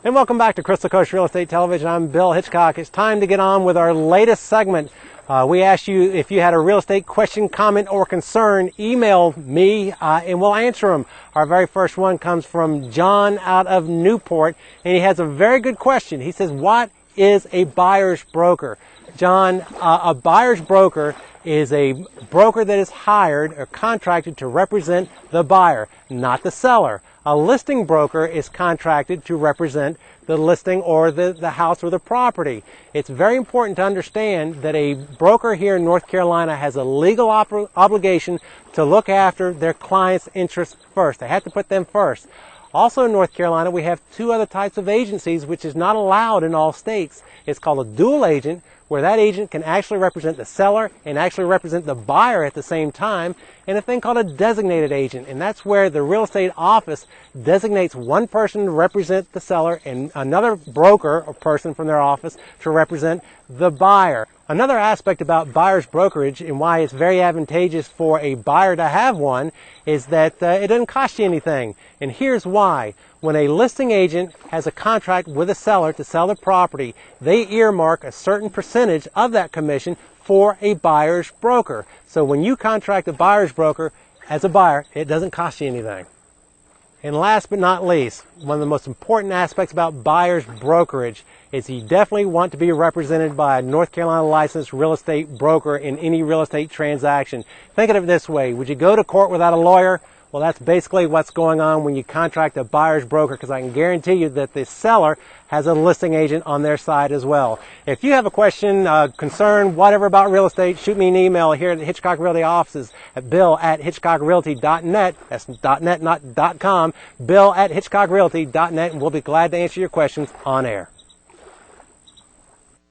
And welcome back to Crystal Coast Real Estate Television. I'm Bill Hitchcock. It's time to get on with our latest segment. We asked you if you had a real estate question, comment, or concern, email me and we'll answer them. Our very first one comes from John out of Newport, and he has a very good question. He says, what is a buyer's broker? John, a buyer's broker is a broker that is hired or contracted to represent the buyer, not the seller. A listing broker is contracted to represent the listing or the house or the property. It's very important to understand that a broker here in North Carolina has a legal obligation to look after their client's interests first. They have to put them first. Also in North Carolina, we have two other types of agencies which is not allowed in all states. It's called a dual agent, where that agent can actually represent the seller and actually represent the buyer at the same time, and a thing called a designated agent. And that's where the real estate office designates one person to represent the seller and another broker or person from their office to represent the buyer. Another aspect about buyer's brokerage and why it's very advantageous for a buyer to have one is that it doesn't cost you anything. And here's why. When a listing agent has a contract with a seller to sell the property, they earmark a certain percentage of that commission for a buyer's broker. So when you contract a buyer's broker as a buyer, it doesn't cost you anything. And last but not least, one of the most important aspects about buyer's brokerage is you definitely want to be represented by a North Carolina licensed real estate broker in any real estate transaction. Think of it this way. Would you go to court without a lawyer? Well, that's basically what's going on when you contract a buyer's broker, because I can guarantee you that the seller has a listing agent on their side as well. If you have a question, concern, whatever about real estate, shoot me an email here at the Hitchcock Realty offices at bill@hitchcockrealty.net. That's .net, not .com. bill@hitchcockrealty.net, and we'll be glad to answer your questions on air.